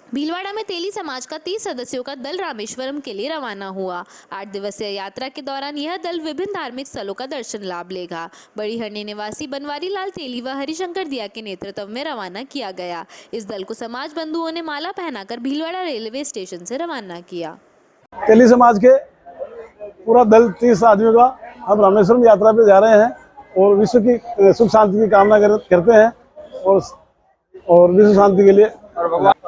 भीलवाड़ा में तेली समाज का 30 सदस्यों का दल रामेश्वरम के लिए रवाना हुआ। 8 दिवसीय यात्रा के दौरान यह दल विभिन्न धार्मिक स्थलों का दर्शन लाभ लेगा। बड़ी हरनी निवासी बनवारी लाल तेली व हरिशंकर दिया के नेतृत्व में रवाना किया गया। इस दल को समाज बंधुओं ने माला पहनाकर भीलवाड़ा रेलवे स्टेशन से रवाना किया। तेली समाज के पूरा दल 30 आदमियों का हम रामेश्वरम यात्रा पे जा रहे हैं और विश्व की सुख शांति की कामना करते हैं और विश्व शांति के लिए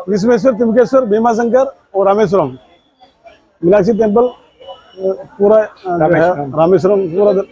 विश्वेश्वर, त्रिमुकेश्वर, भीमाशंकर और रामेश्वरम मीनाक्षी टेम्पल पूरा रामेश्वरम पूरा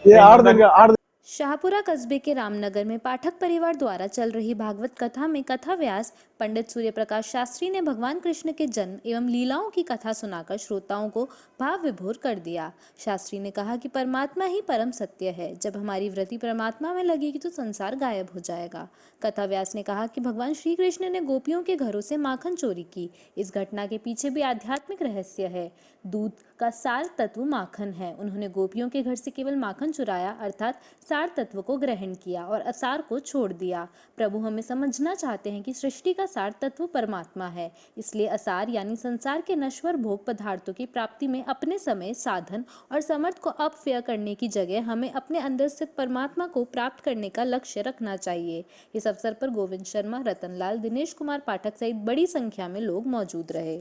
ये 8 दिन का 8 शाहपुरा कस्बे के रामनगर में पाठक परिवार द्वारा चल रही भागवत कथा में कथा व्यास पंडित सूर्य प्रकाश शास्त्री ने भगवान कृष्ण के जन्म एवं लीलाओं की कथा सुनाकर श्रोताओं को भाव विभोर कर दिया। शास्त्री ने कहा कि परमात्मा ही परम सत्य है। जब हमारी वृत्ति परमात्मा में लगेगी तो संसार गायब हो जाएगा। कथा व्यास ने कहा कि भगवान श्री कृष्ण ने गोपियों के घरों से माखन चोरी की। इस घटना के पीछे भी आध्यात्मिक रहस्य है। दूध का सार तत्व माखन है। उन्होंने गोपियों के घर से केवल माखन चुराया, अर्थात सार तत्व को ग्रहण किया और असार को छोड़ दिया। प्रभु हमें समझना चाहते हैं कि सृष्टि का सार तत्व परमात्मा है, इसलिए असार यानी संसार के नश्वर भोग पदार्थों की प्राप्ति में अपने समय, साधन और समर्थ को अपव्यय करने की जगह हमें अपने अंदर स्थित परमात्मा को प्राप्त करने का लक्ष्य रखना चाहिए। इस अवसर पर गोविंद शर्मा, रतनलाल, दिनेश कुमार पाठक सहित बड़ी संख्या में लोग मौजूद रहे।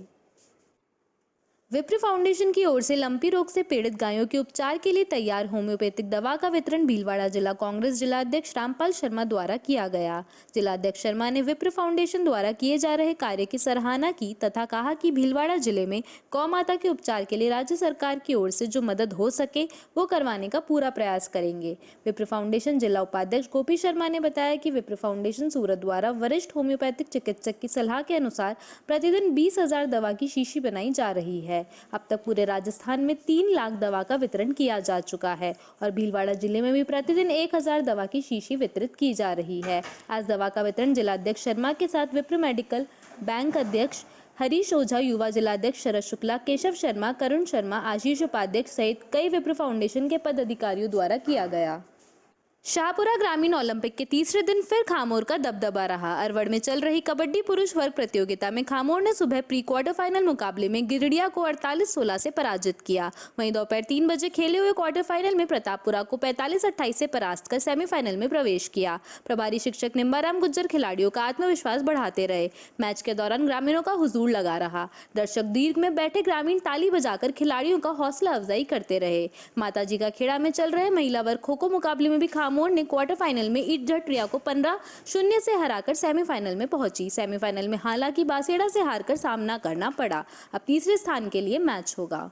विप्र फाउंडेशन की ओर से लंपी रोग से पीड़ित गायों के उपचार के लिए तैयार होम्योपैथिक दवा का वितरण भीलवाड़ा जिला कांग्रेस जिलाध्यक्ष रामपाल शर्मा द्वारा किया गया। जिलाध्यक्ष शर्मा ने विप्र फाउंडेशन द्वारा किए जा रहे कार्य की सराहना की तथा कहा कि भीलवाड़ा जिले में गौ माता के उपचार के लिए राज्य सरकार की ओर से जो मदद हो सके वो करवाने का पूरा प्रयास करेंगे। विप्र फाउंडेशन जिला उपाध्यक्ष गोपी शर्मा ने बताया कि विप्र फाउंडेशन सूरत द्वारा वरिष्ठ होम्योपैथिक चिकित्सक की सलाह के अनुसार प्रतिदिन 20,000 दवा की शीशी बनाई जा रही है। अब तक पूरे राजस्थान में 3 लाख दवा का वितरण किया जा चुका है और भीलवाड़ा जिले में भी प्रतिदिन 1,000 दवा की शीशी वितरित की जा रही है। आज दवा का वितरण जिलाध्यक्ष शर्मा के साथ विप्र मेडिकल बैंक अध्यक्ष हरीश ओझा, युवा जिलाध्यक्ष शरद शुक्ला, केशव शर्मा, करुण शर्मा, आशीष उपाध्यक्ष सहित कई विप्र फाउंडेशन के पदाधिकारियों द्वारा किया गया। शाहपुरा ग्रामीण ओलंपिक के तीसरे दिन फिर खामोर का दबदबा रहा। अरवड़ में चल रही कबड्डी पुरुष वर्ग प्रतियोगिता में खामोर ने सुबह प्री क्वार्टर फाइनल मुकाबले में गिरिडीह को 48-16 से पराजित किया। वहीं दोपहर 3 बजे खेले हुए क्वार्टर फाइनल में प्रतापपुरा को 45-28 से परास्त कर सेमीफाइनल में प्रवेश किया। प्रभारी शिक्षक निम्बाराम गुज्जर खिलाड़ियों का आत्मविश्वास बढ़ाते रहे। मैच के दौरान ग्रामीणों का हुजूम लगा रहा। दर्शक दीर्घ में बैठे ग्रामीण ताली बजाकर खिलाड़ियों का हौसला अफजाई करते रहे। माताजी का खेड़ा में चल रहे महिला वर्ग खो खो मुकाबले में भी खामोर ने क्वार्टर फाइनल में ईटझट रिया को 15-0 से हराकर सेमीफाइनल में पहुंची। सेमीफाइनल में हालांकि बासेड़ा से हारकर सामना करना पड़ा। अब तीसरे स्थान के लिए मैच होगा।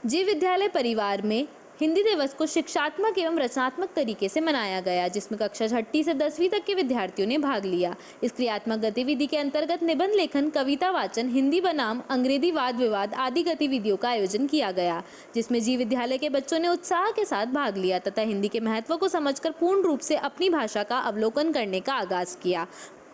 जीव विद्यालय परिवार में हिंदी दिवस को शिक्षात्मक एवं रचनात्मक तरीके से मनाया गया, जिसमें कक्षा 6ठी से 10वीं तक के विद्यार्थियों ने भाग लिया। इस क्रियात्मक गतिविधि के अंतर्गत निबंध लेखन, कविता वाचन, हिंदी बनाम अंग्रेजी वाद विवाद आदि गतिविधियों का आयोजन किया गया, जिसमें जीव विद्यालय के बच्चों ने उत्साह के साथ भाग लिया तथा हिंदी के महत्व को समझकर पूर्ण रूप से अपनी भाषा का अवलोकन करने का आगाज किया।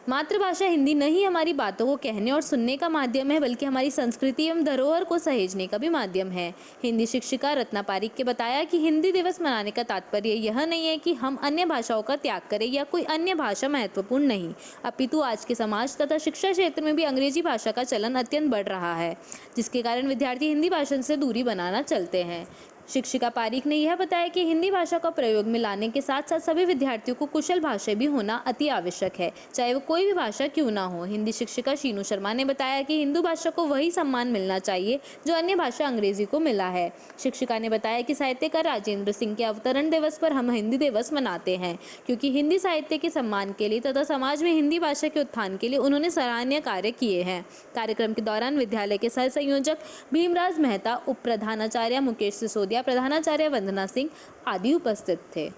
मातृभाषा हिंदी न ही हमारी बातों को कहने और सुनने का माध्यम है, बल्कि हमारी संस्कृति एवं धरोहर को सहेजने का भी माध्यम है। हिंदी शिक्षिका रत्ना पारिक के बताया कि हिंदी दिवस मनाने का तात्पर्य यह नहीं है कि हम अन्य भाषाओं का त्याग करें या कोई अन्य भाषा महत्वपूर्ण नहीं, अपितु आज के समाज तथा शिक्षा क्षेत्र में भी अंग्रेजी भाषा का चलन अत्यंत बढ़ रहा है, जिसके कारण विद्यार्थी हिंदी भाषा से दूरी बनाना चलते हैं। शिक्षिका पारिक ने यह बताया कि हिंदी भाषा का प्रयोग में लाने के साथ साथ सभी विद्यार्थियों को कुशल भाषा भी होना अति आवश्यक है, चाहे वो कोई भी भाषा क्यों ना हो। हिंदी शिक्षिका शीनू शर्मा ने बताया कि हिंदू भाषा को वही सम्मान मिलना चाहिए जो अन्य भाषा अंग्रेजी को मिला है। शिक्षिका ने बताया कि साहित्यकार राजेंद्र सिंह के अवतरण दिवस पर हम हिंदी दिवस मनाते हैं, क्योंकि हिंदी साहित्य के सम्मान के लिए तथा समाज में हिंदी भाषा के उत्थान के लिए उन्होंने सराहनीय कार्य किए हैं। कार्यक्रम के दौरान विद्यालय के सह संयोजक भीमराज मेहता, उप प्रधानाचार्य मुकेश सिसोदिया, प्रधानाचार्य वंदना सिंह आदि उपस्थित थे।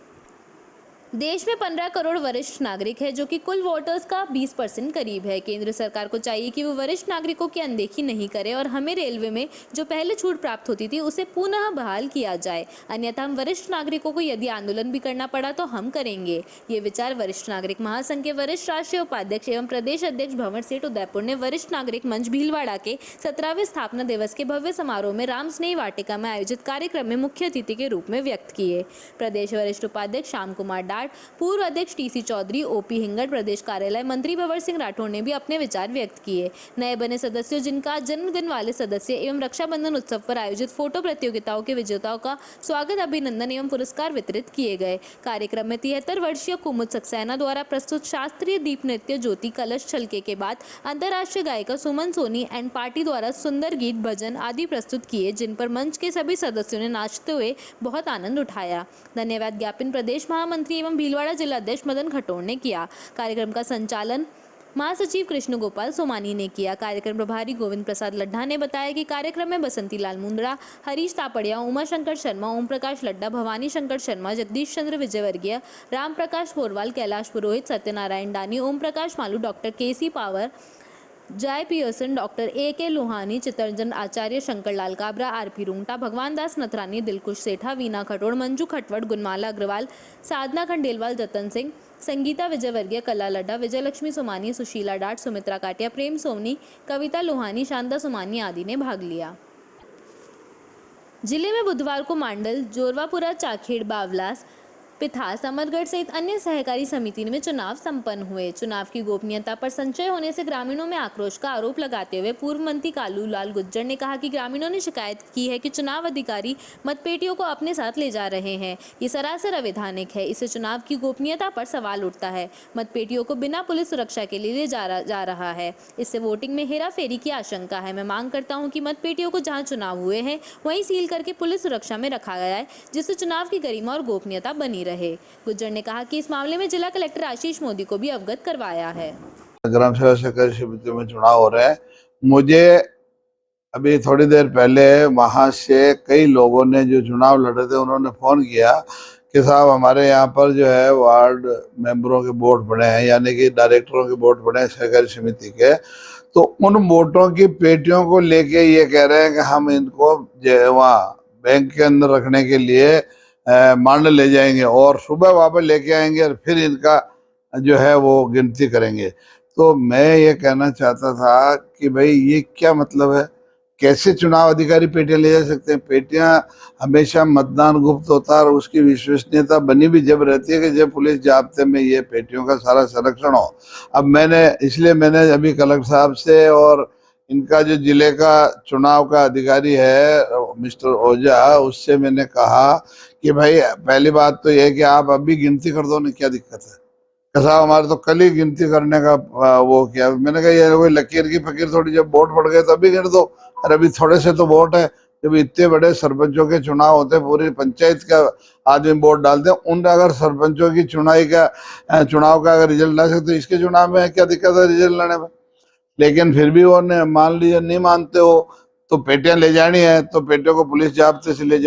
देश में 15 करोड़ वरिष्ठ नागरिक है, जो कि कुल वोटर्स का 20% करीब है। केंद्र सरकार को चाहिए कि वो वरिष्ठ नागरिकों की अनदेखी नहीं करे और हमें रेलवे में जो पहले छूट प्राप्त होती थी उसे पुनः बहाल किया जाए, अन्यथा हम वरिष्ठ नागरिकों को यदि आंदोलन भी करना पड़ा तो हम करेंगे। ये विचार वरिष्ठ नागरिक महासंघ के वरिष्ठ राष्ट्रीय उपाध्यक्ष एवं प्रदेश अध्यक्ष भंवर सेठ उदयपुर ने वरिष्ठ नागरिक मंच भीलवाड़ा के 17वें स्थापना दिवस के भव्य समारोह में राम स्नेह वाटिका में आयोजित कार्यक्रम में मुख्य अतिथि के रूप में व्यक्त किए। प्रदेश वरिष्ठ उपाध्यक्ष श्याम कुमार डार, जाट, पूर्व अध्यक्ष टीसी चौधरी, ओपी हिंगड़, प्रदेश कार्यालय मंत्री भंवर सिंह राठौड़ ने भी अपने विचार व्यक्त किए। नए बने सदस्यों, जिनका जन्मदिन वाले सदस्य एवं रक्षाबंधन उत्सव पर आयोजित फोटो प्रतियोगिताओं के विजेताओं का स्वागत, अभिनंदन एवं पुरस्कार वितरित किए गए। कार्यक्रम में 73 वर्षीय कुमुद सक्सेना द्वारा प्रस्तुत शास्त्रीय दीप नृत्य, ज्योति कलश छलके के बाद अंतर्राष्ट्रीय गायिका सुमन सोनी एंड पार्टी द्वारा सुंदर गीत, भजन आदि प्रस्तुत किए, जिन पर मंच के सभी सदस्यों ने नाचते हुए बहुत आनंद उठाया। धन्यवाद ज्ञापन प्रदेश महामंत्री एवं भीलवाड़ा जिला अध्यक्ष मदन खटोड़ ने किया। कार्यक्रम का संचालन महासचिव कृष्ण गोपाल सोमानी ने किया। कार्यक्रम प्रभारी गोविंद प्रसाद लड्ढा ने बताया कि कार्यक्रम में Basanti Lal Mundra, Harish Taparia, Uma Shankar Sharma, Om Prakash Ladda, Bhawani Shankar Sharma, Jagdish Chandra Vijayvargiya, Ram Prakash Porwal, Kailash Purohit, Satyanarayan Dani, Om Prakash Malu, doctor K C Pawar, Jai Pearson, doctor A K. Lohani, Chittaranjan Acharya, Shankar Lal Kabra, R P. Rungta, Bhagwan Das Nathrani, दिलकुश सेठा, वीना खटोड़, मंजू खटवट, गुनमाला अग्रवाल, साधना खंडेलवाल, जतन सिंह, संगीता विजयवर्गीय, कला लड्डा, विजयलक्ष्मी सोमानी, सुशीला डाट, सुमित्रा काटिया, प्रेम सोमनी, कविता लोहानी, शांता सोमानी आदि ने भाग लिया। जिले में बुधवार को मांडल, जोरवापुरा, चाखेड़, बावलास, पिथास, अमरगढ़ सहित अन्य सहकारी समिति में चुनाव संपन्न हुए। चुनाव की गोपनीयता पर संशय होने से ग्रामीणों में आक्रोश का आरोप लगाते हुए पूर्व मंत्री कालू लाल गुज्जर ने कहा कि ग्रामीणों ने शिकायत की है कि चुनाव अधिकारी मतपेटियों को अपने साथ ले जा रहे हैं। ये सरासर अवैधानिक है। इससे चुनाव की गोपनीयता पर सवाल उठता है। मतपेटियों को बिना पुलिस सुरक्षा के लिए ले जा रहा है। इससे वोटिंग में हेराफेरी की आशंका है। मैं मांग करता हूँ कि मतपेटियों को जहाँ चुनाव हुए हैं वहीं सील करके पुलिस सुरक्षा में रखा गया है, जिससे चुनाव की गरिमा और गोपनीयता बनी रहे। गुज्जर ने कहा कि इस मामले में जिला कलेक्टर आशीष मोदी को भी अवगत करवाया है। ग्राम सेवा सहकारी समिति में चुनाव हो रहे हैं। मुझे अभी थोड़ी देर पहले वहां से कई लोगों ने जो चुनाव लड़ रहे थे उन्होंने फोन किया कि साहब हमारे यहाँ पर जो है वार्ड मेंबरों के वोट पड़े हैं, यानी कि डायरेक्टरों के वोट पड़े हैं सहकारी समिति के, तो उन वोटों की पेटियों को लेके ये कह रहे हैं कि हम इनको वहाँ बैंक के अंदर रखने के लिए मांड ले जाएंगे और सुबह वापस लेके आएंगे और फिर इनका जो है वो गिनती करेंगे। तो मैं ये कहना चाहता था कि भाई ये क्या मतलब है, कैसे चुनाव अधिकारी पेटियां ले जा सकते हैं? पेटियां हमेशा मतदान गुप्त होता है और उसकी विश्वसनीयता बनी भी जब रहती है कि जब पुलिस जाब्ते में ये पेटियों का सारा संरक्षण हो। अब इसलिए मैंने अभी कलेक्टर साहब से और इनका जो जिले का चुनाव का अधिकारी है मिस्टर ओझा, उससे मैंने कहा कि भाई पहली बात तो यह है कि आप अभी गिनती कर दो ना, क्या दिक्कत है? साहब हमारे तो कल ही गिनती करने का वो किया। मैंने कहा ये कोई लकीर की फकीर थोड़ी, जब वोट पड़ गए तभी गिन दो। और अभी थोड़े से तो वोट है, जब इतने बड़े सरपंचों के चुनाव होते, पूरी पंचायत का आदमी वोट डालते हैं, उन अगर सरपंचों की चुनाव का अगर रिजल्ट ला सकते, इसके चुनाव में क्या दिक्कत है रिजल्ट लाने में? लेकिन फिर भी वो मान लीजिए नहीं मानते हो तो पेटियां ले जानी है तो पेटियों को पुलिस जाब्ते से ले जाओ।